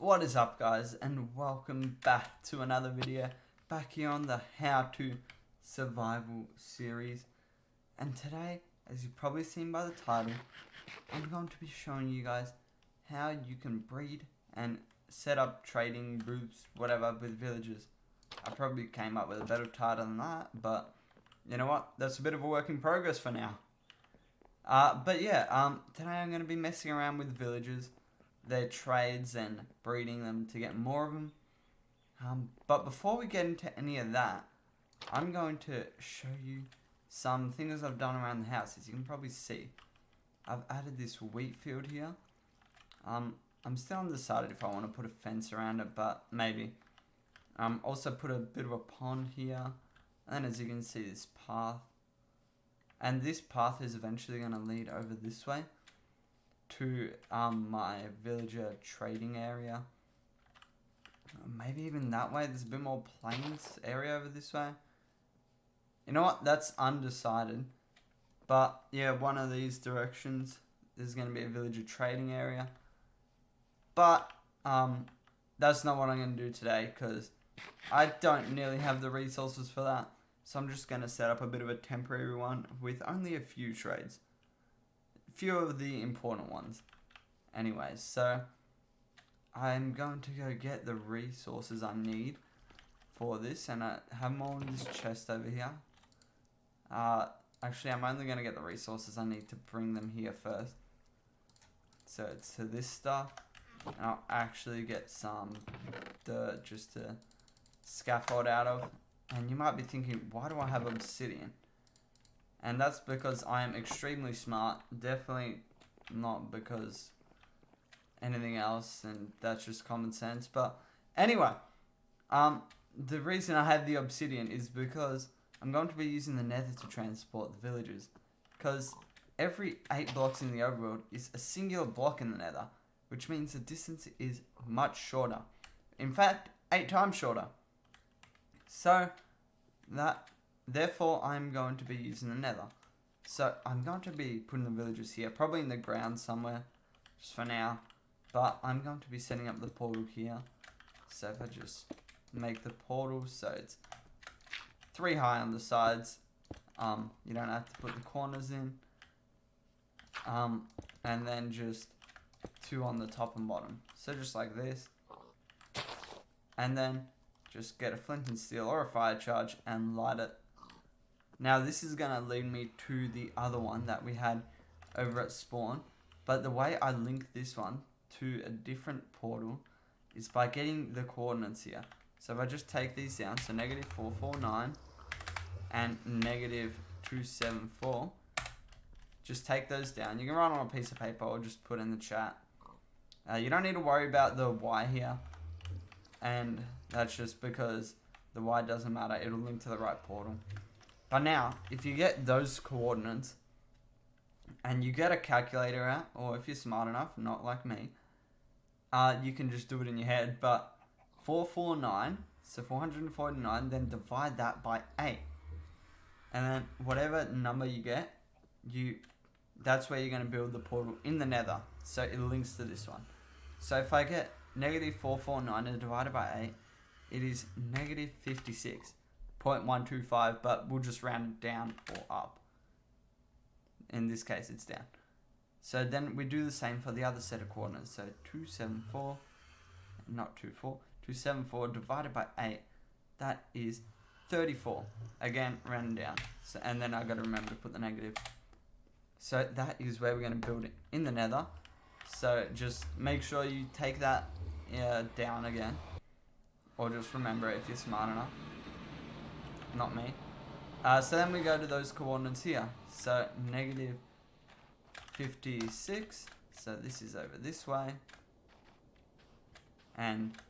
What is up, guys, and welcome back to another video back here on the How to Survival series. And today, as you've probably seen by the title, I'm going to be showing you guys how you can breed and set up trading booths, whatever, with villagers. I probably came up with a better title than that, but you know what, that's a bit of a work in progress for now. Today I'm going to be messing around with villagers, their trades, and breeding them to get more of them. But before we get into any of that, I'm going to show you some things I've done around the house. As you can probably see, I've added this wheat field here. I'm still undecided if I want to put a fence around it, but maybe. Also put a bit of a pond here, and then as you can see, this path. And this path is eventually going to lead over this way to my villager trading area. Maybe even that way. There's a bit more plains area over this way. You know what? That's undecided. But yeah, one of these directions is going to be a villager trading area. But that's not what I'm going to do today, because I don't nearly have the resources for that. So I'm just going to set up a bit of a temporary one with only a few trades. Few of the important ones. Anyways, so I'm going to go get the resources I need for this, and I have them all in this chest over here. Actually, I'm only going to get the resources I need to bring them here first. So it's to this stuff, and I'll actually get some dirt just to scaffold out of. And you might be thinking, why do I have obsidian? And that's because I am extremely smart. Definitely not because anything else, and that's just common sense. But anyway, the reason I have the obsidian is because I'm going to be using the nether to transport the villagers. Because every 8 blocks in the overworld is a singular block in the nether, which means the distance is much shorter. In fact, 8 times shorter. So therefore, I'm going to be using the nether. So I'm going to be putting the villagers here, probably in the ground somewhere, just for now. But I'm going to be setting up the portal here. So if I just make the portal so it's 3 high on the sides, you don't have to put the corners in. And then just 2 on the top and bottom. So just like this. And then just get a flint and steel or a fire charge and light it. Now this is going to lead me to the other one that we had over at spawn. But the way I link this one to a different portal is by getting the coordinates here. So if I just take these down, so -449 and -274. Just take those down. You can write on a piece of paper or just put in the chat. You don't need to worry about the Y here. And that's just because the Y doesn't matter. It'll link to the right portal. But now, if you get those coordinates and you get a calculator out, or if you're smart enough, not like me, you can just do it in your head. But 449, so 449, then divide that by 8. And then whatever number you get, that's where you're going to build the portal in the nether. So it links to this one. So if I get -449 and divided by 8, it is -56.125, but we'll just round it down or up. In this case, it's down. So then we do the same for the other set of coordinates. So 274, not 24, 274 divided by 8, that is 34. Again, rounding down. So, and then I got to remember to put the negative. So that is where we're going to build it in the nether. So just make sure you take that down again. Or just remember it if you're smart enough. Not me. So then we go to those coordinates here. So -56. So this is over this way. And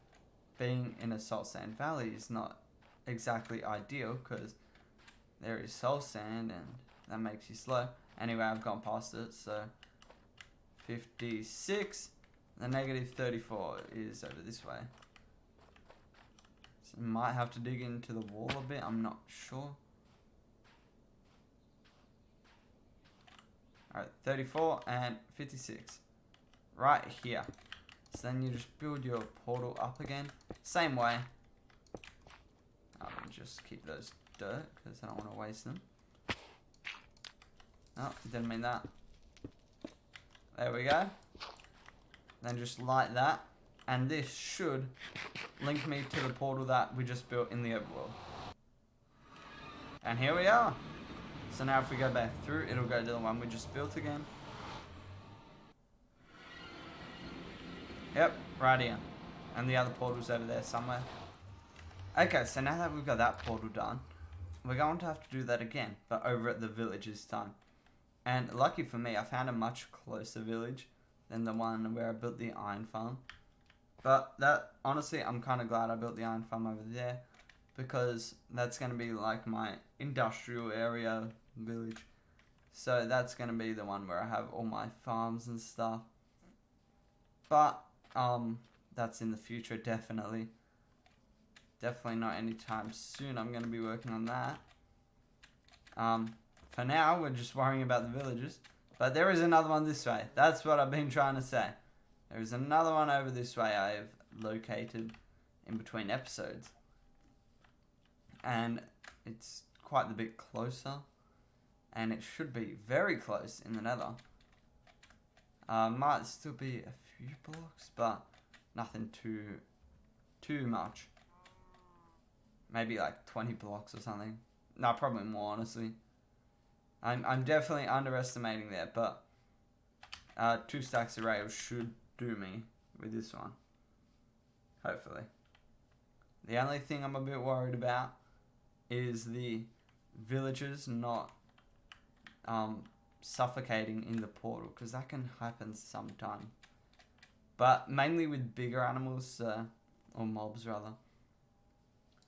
being in a salt sand valley is not exactly ideal, because there is soul sand and that makes you slow. Anyway, I've gone past it. So 56. The -34 is over this way. So might have to dig into the wall a bit, I'm not sure. Alright, 34 and 56. Right here. So then you just build your portal up again. Same way. I'll just keep those dirt because I don't want to waste them. Oh, didn't mean that. There we go. Then just light that. And this should link me to the portal that we just built in the overworld. And here we are. So now if we go back through, it'll go to the one we just built again. Yep, right here. And the other portal's over there somewhere. Okay, so now that we've got that portal done, we're going to have to do that again, but over at the village this time. And lucky for me, I found a much closer village than the one where I built the iron farm. But that, honestly, I'm kind of glad I built the iron farm over there, because that's going to be like my industrial area village. So that's going to be the one where I have all my farms and stuff. But that's in the future, definitely. Definitely not anytime soon. I'm going to be working on that. For now, we're just worrying about the villages. But there is another one this way. That's what I've been trying to say. There is another one over this way I have located in between episodes. And it's quite a bit closer. And it should be very close in the nether. Might still be a few blocks, but nothing too much. Maybe like 20 blocks or something. No, probably more, honestly. I'm definitely underestimating there, but 2 stacks of rails should do me with this one. Hopefully. The only thing I'm a bit worried about is the villagers not suffocating in the portal, because that can happen sometime. But mainly with bigger animals, or mobs rather.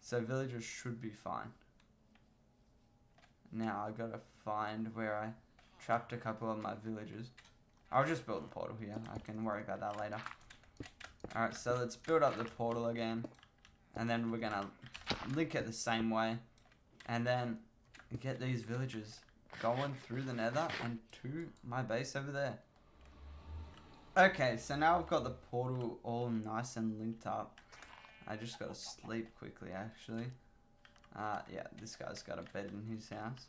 So villagers should be fine. Now I gotta find where I trapped a couple of my villagers. I'll just build the portal here. I can worry about that later. Alright, so let's build up the portal again. And then we're gonna link it the same way. And then get these villagers going through the nether and to my base over there. Okay, so now I've got the portal all nice and linked up. I just gotta sleep quickly, actually. Yeah, this guy's got a bed in his house.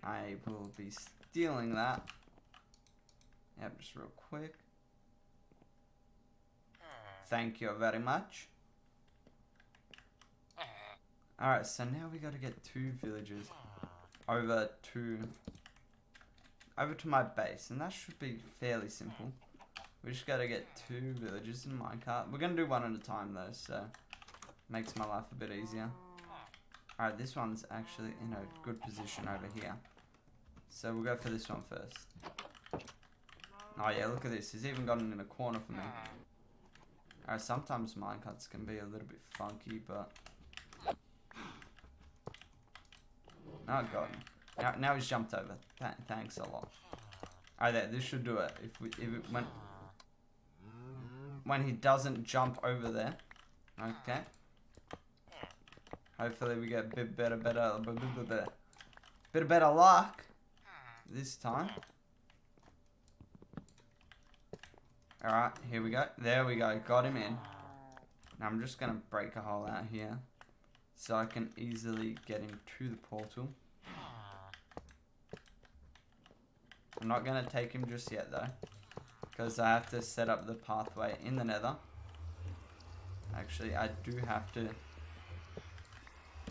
I will be stealing that. Yep, just real quick. Thank you very much. Alright, so now we gotta get 2 villagers over to my base, and that should be fairly simple. We just gotta get 2 villagers in minecart. We're gonna do one at a time though, so makes my life a bit easier. Alright, this one's actually in a good position over here. So we'll go for this one first. Oh yeah, look at this. He's even gotten in a corner for me. Alright, sometimes minecarts can be a little bit funky, but... Oh, got him. Now he's jumped over. Thanks a lot. Alright, there, this should do it. When he doesn't jump over there. Okay. Hopefully we get a bit better luck this time. Alright, here we go. There we go. Got him in. Now I'm just going to break a hole out here so I can easily get him to the portal. I'm not going to take him just yet though, because I have to set up the pathway in the nether. Actually, I do have to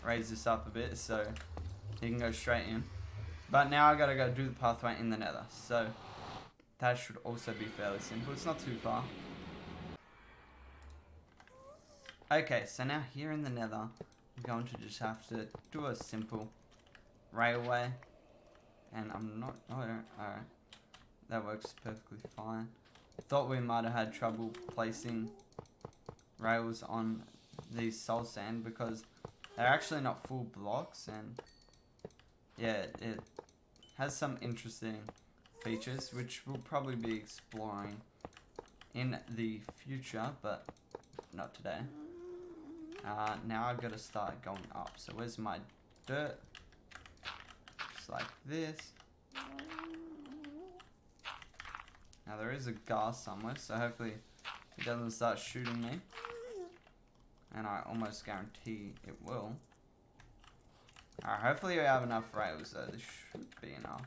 raise this up a bit so he can go straight in. But now I gotta go do the pathway in the nether, so that should also be fairly simple. It's not too far. Okay, so now here in the nether, I'm going to just have to do a simple railway. And I'm not... Oh, alright. That works perfectly fine. Thought we might have had trouble placing rails on these soul sand because they're actually not full blocks, and yeah, it has some interesting features which we'll probably be exploring in the future, but not today. Now I've got to start going up. So where's my dirt? Just like this. Now there is a gas somewhere, so hopefully it doesn't start shooting me. And I almost guarantee it will. Alright, hopefully we have enough rails though. This should be enough.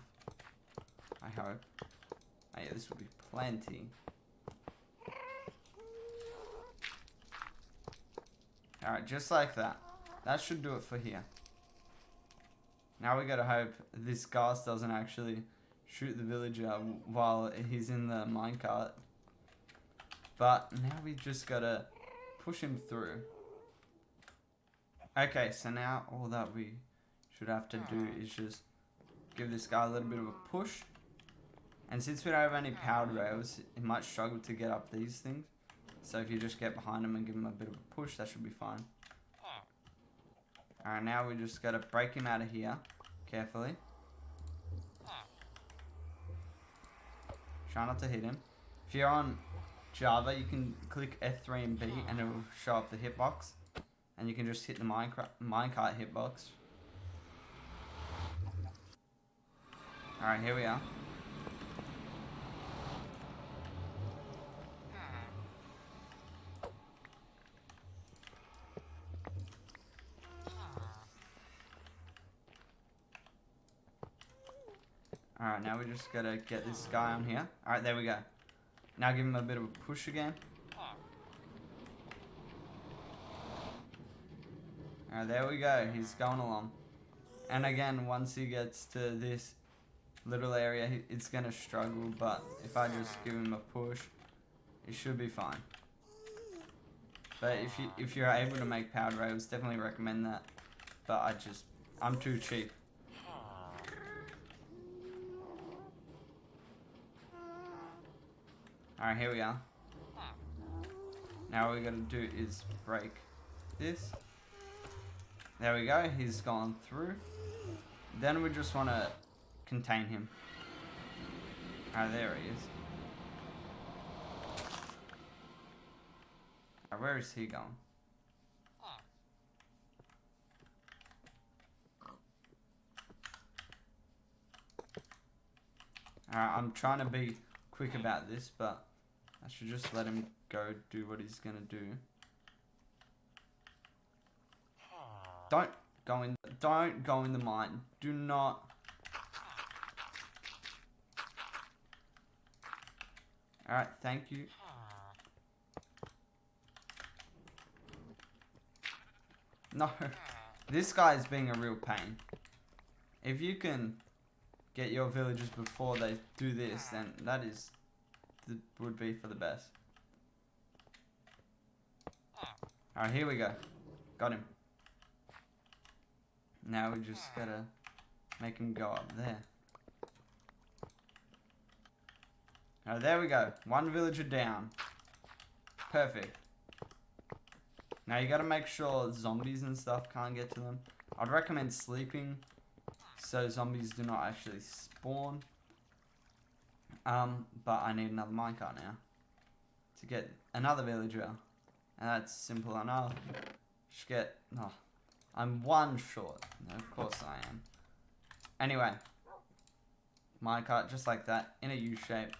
I hope. Oh yeah, this will be plenty. Alright, just like that. That should do it for here. Now we gotta hope this gas doesn't actually shoot the villager while he's in the minecart. But now we just gotta push him through. Okay, so now all that we should have to do is just give this guy a little bit of a push. And since we don't have any powered rails, he might struggle to get up these things. So if you just get behind him and give him a bit of a push, that should be fine. Alright, now we just gotta break him out of here, carefully. Try not to hit him. If you're on Java, you can click F3 and B and it will show up the hitbox. And you can just hit the minecart hitbox. Alright, here we are. Alright, now we just gotta get this guy on here. Alright, there we go. Now give him a bit of a push again. Alright, there we go. He's going along. And again, once he gets to this little area, it's gonna struggle. But if I just give him a push, it should be fine. But if you're able to make powered rails, definitely recommend that. But I'm too cheap. Alright, here we are. Now all we gotta do is break this. There we go, he's gone through. Then we just wanna contain him. Alright, there he is. Alright, where is he going? Alright, I'm trying to be quick about this, but I should just let him go do what he's gonna do. Don't go in the mine. Do not. Alright, thank you. No, this guy is being a real pain. If you can get your villagers before they do this, then that would be for the best. Alright, here we go. Got him. Now we just gotta make him go up there. Alright, there we go. One villager down. Perfect. Now you gotta make sure zombies and stuff can't get to them. I'd recommend sleeping so zombies do not actually spawn. But I need another minecart now to get another villager. And that's simple enough. Just get... Oh, I'm one short. No, of course I am. Anyway. Minecart just like that, in a U shape.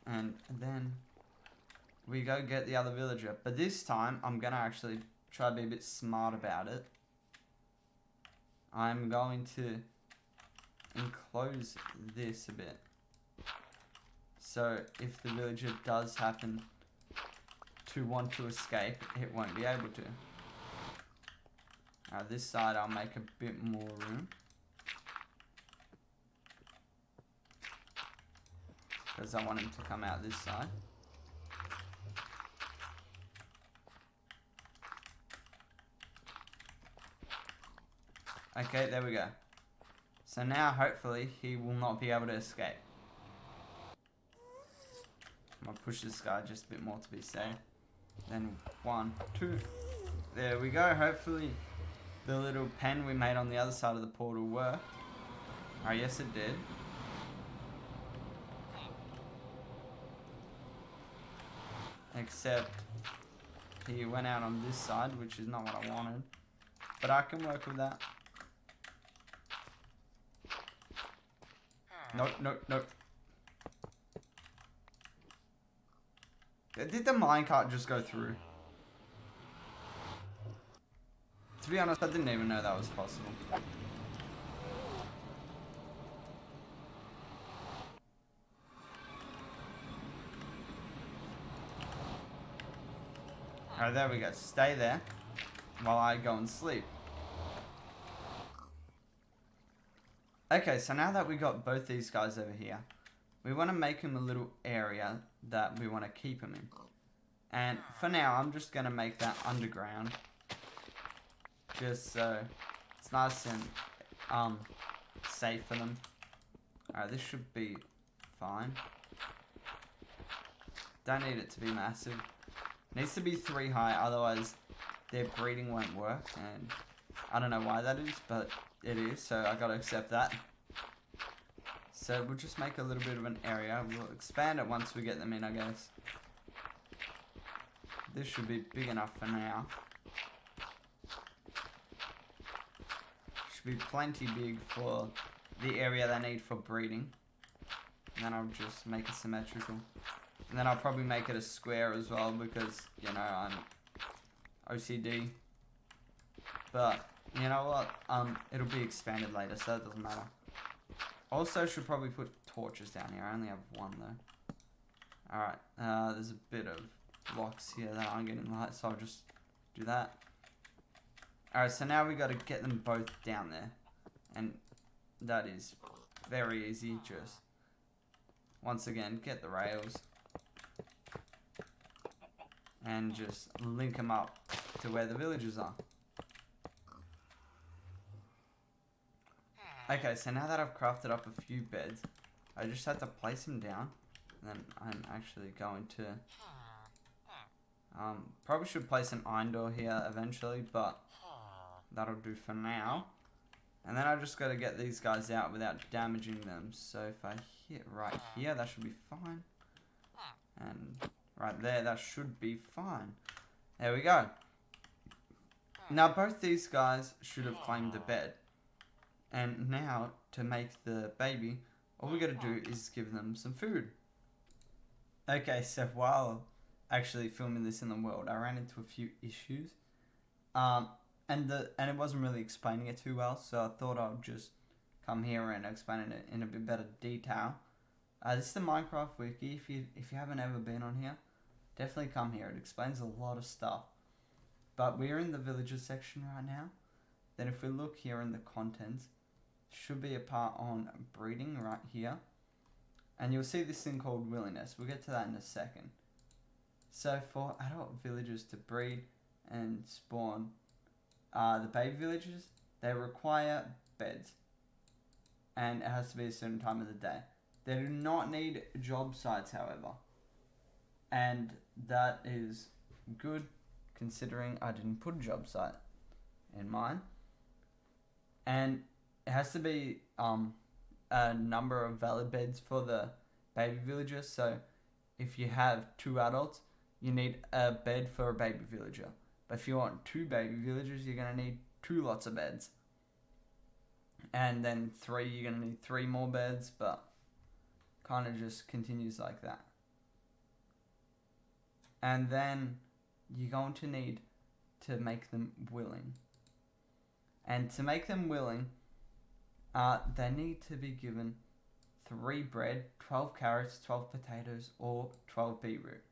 And then we go get the other villager. But this time, I'm going to actually try to be a bit smart about it. I'm going to enclose this a bit. So if the villager does happen to want to escape, it won't be able to. This side I'll make a bit more room. Because I want him to come out this side. Okay, there we go. So now hopefully he will not be able to escape. I'm gonna push this guy just a bit more to be safe. Then 1, 2. There we go. Hopefully the little pen we made on the other side of the portal worked. Oh, yes it did. Except he went out on this side, which is not what I wanted. But I can work with that. Nope, nope, nope. Did the minecart just go through? To be honest, I didn't even know that was possible. Alright, there we go. Stay there while I go and sleep. Okay, so now that we got both these guys over here, we want to make him a little area that we want to keep him in. And for now, I'm just going to make that underground. Just so it's nice and safe for them. Alright, this should be fine. Don't need it to be massive. Needs to be 3 high, otherwise their breeding won't work. And I don't know why that is, but it is, so I gotta accept that. So we'll just make a little bit of an area. We'll expand it once we get them in, I guess. This should be big enough for now. Should be plenty big for the area they need for breeding. And then I'll just make it symmetrical. And then I'll probably make it a square as well because, you know, I'm OCD. But, you know what? It'll be expanded later, so it doesn't matter. Also, should probably put torches down here. I only have 1 though. Alright, there's a bit of blocks here that aren't getting light, so I'll just do that. Alright, so now we got to get them both down there. And that is very easy. Just, once again, get the rails. And just link them up to where the villagers are. Okay, so now that I've crafted up a few beds, I just have to place them down. And then I'm actually going to... probably should place an iron door here eventually, but that'll do for now. And then I just got to get these guys out without damaging them. So if I hit right here, that should be fine. And right there, that should be fine. There we go. Now both these guys should have claimed the bed. And now, to make the baby, all we gotta do is give them some food. Okay, so while actually filming this in the world, I ran into a few issues. And it wasn't really explaining it too well, so I thought I'd just come here and explain it in a bit better detail. This is the Minecraft wiki. If you haven't ever been on here, definitely come here. It explains a lot of stuff. But we're in the villagers section right now. Then if we look here in the contents, should be a part on breeding right here. And you'll see this thing called willingness. We'll get to that in a second. So for adult villagers to breed and spawn the baby villagers, they require beds. And it has to be a certain time of the day. They do not need job sites, however. And that is good considering I didn't put a job site in mine. And it has to be a number of valid beds for the baby villagers. So if you have 2 adults, you need a bed for a baby villager. But if you want 2 baby villagers, you're going to need 2 lots of beds. And then 3, you're going to need 3 more beds, but kind of just continues like that. And then you're going to need to make them willing. And to make them willing, they need to be given 3 bread, 12 carrots, 12 potatoes, or 12 beetroot.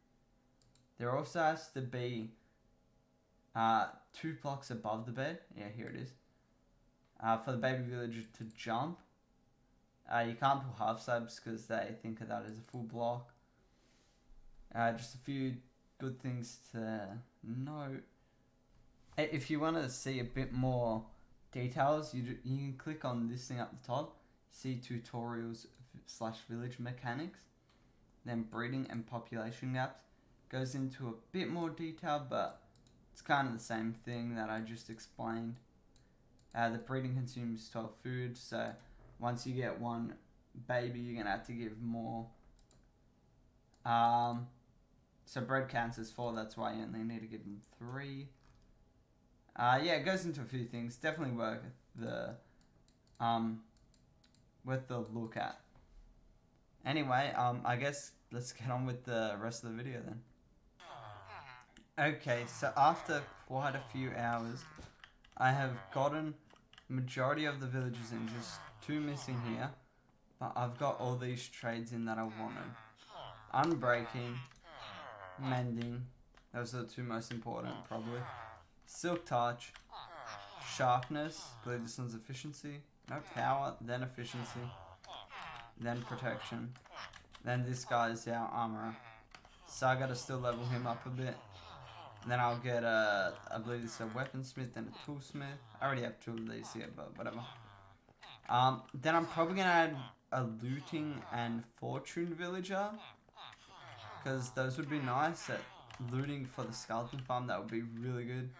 There also has to be 2 blocks above the bed. Yeah, here it is. For the baby villager to jump. You can't put half slabs because they think of that as a full block. Just a few good things to note. If you want to see a bit more details, you can click on this thing up the top. See tutorials / village mechanics. Then breeding and population gaps. Goes into a bit more detail, but it's kind of the same thing that I just explained. The breeding consumes 12 food, so once you get 1 baby, you're going to have to give more. So bread counts as 4, that's why you only need to give them 3. Yeah, it goes into a few things. Definitely worth the look at. Anyway, I guess let's get on with the rest of the video then. Okay, so after quite a few hours, I have gotten majority of the villages in, just 2 missing here. But I've got all these trades in that I wanted. Unbreaking, mending, those are the 2 most important probably. Silk touch, sharpness, I believe this one's efficiency. No, power, then efficiency, then protection. Then this guy's our armorer. So I gotta still level him up a bit. Then I'll get I believe this is a weaponsmith and a toolsmith. I already have 2 of these here, but whatever. Then I'm probably gonna add a looting and fortune villager, because those would be nice at looting for the skeleton farm. That would be really good.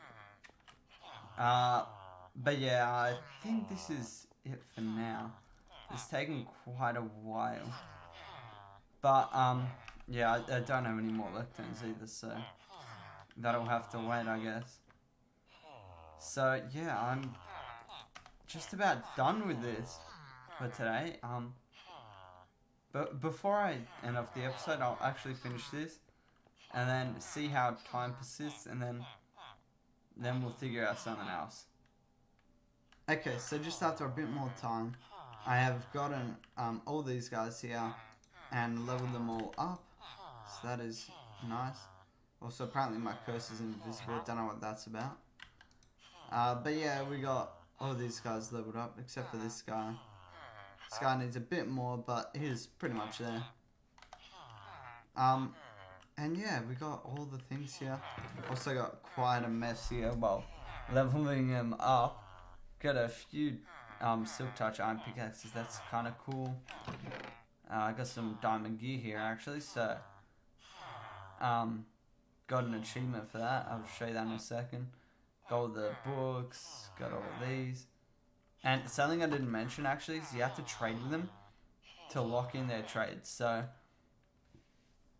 But yeah, I think this is it for now. It's taken quite a while. But yeah, I don't have any more lecterns either, so that'll have to wait, I guess. So yeah, I'm just about done with this for today. But before I end off the episode, I'll actually finish this and then see how time persists, and then we'll figure out something else. Okay, so just after a bit more time, I have gotten all these guys here and leveled them all up, so that is nice. Also, apparently my curse is invisible, don't know what that's about. But yeah, we got all these guys leveled up, except for this guy. This guy needs a bit more, but he's pretty much there. And yeah, we got all the things here. Also got quite a mess here while leveling him up. Got a few silk touch iron pickaxes, that's kind of cool. I got some diamond gear here actually, so got an achievement for that. I'll show you that in a second. Got all the books, got all these. And something I didn't mention actually is you have to trade with them to lock in their trades. So,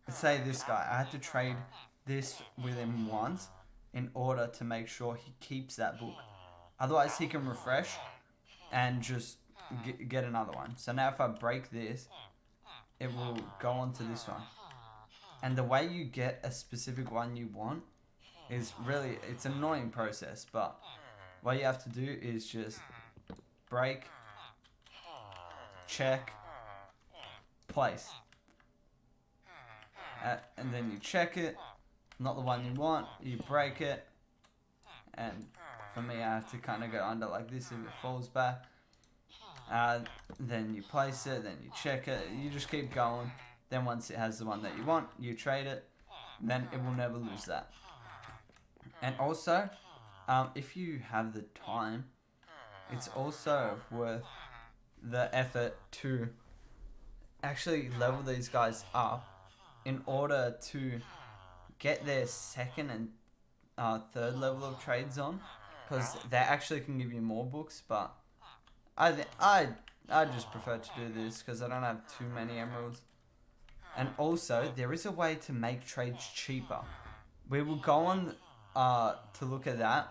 say this guy, I had to trade this with him once in order to make sure he keeps that book. Otherwise he can refresh and just get another one. So now if I break this, it will go on to this one. And the way you get a specific one you want is really, it's an annoying process, but what you have to do is just break, check, place. And then you check it, not the one you want, you break it, and for me I have to kind of go under like this if it falls back. Then you place it, then you check it, you just keep going. Then once it has the one that you want, you trade it, then it will never lose that. And also, if you have the time, it's also worth the effort to actually level these guys up in order to get their 2nd and 3rd level of trades on, because they actually can give you more books, but I just prefer to do this because I don't have too many emeralds. And also, there is a way to make trades cheaper. We will go on to look at that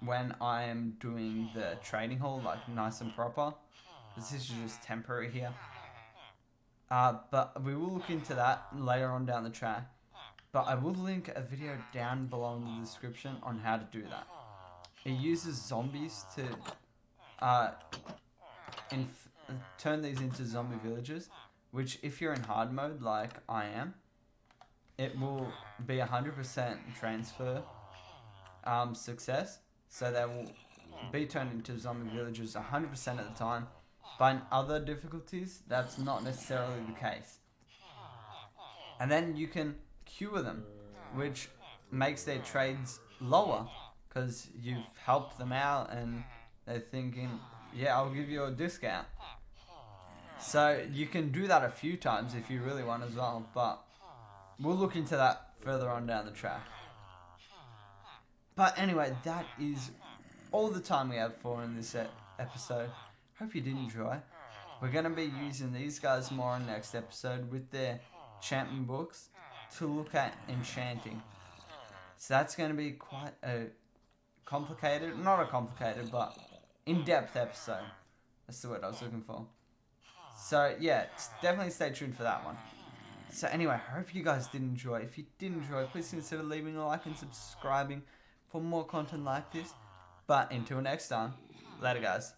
when I am doing the trading hall, like nice and proper. This is just temporary here. But we will look into that later on down the track. But I will link a video down below in the description on how to do that. It uses zombies to turn these into zombie villages, which if you're in hard mode like I am, it will be 100% transfer success. So they will be turned into zombie villages 100% of the time. But in other difficulties, that's not necessarily the case. And then you can cure them, which makes their trades lower, because you've helped them out and they're thinking, yeah, I'll give you a discount. So you can do that a few times if you really want as well, but we'll look into that further on down the track. But anyway, that is all the time we have for in this episode. Hope you did enjoy. We're going to be using these guys more in the next episode with their enchantment books to look at enchanting. So that's going to be quite a complicated, not a complicated, but in-depth episode. That's the word I was looking for. So yeah, definitely stay tuned for that one. So anyway, I hope you guys did enjoy. If you did enjoy, please consider leaving a like and subscribing for more content like this. But until next time, later guys.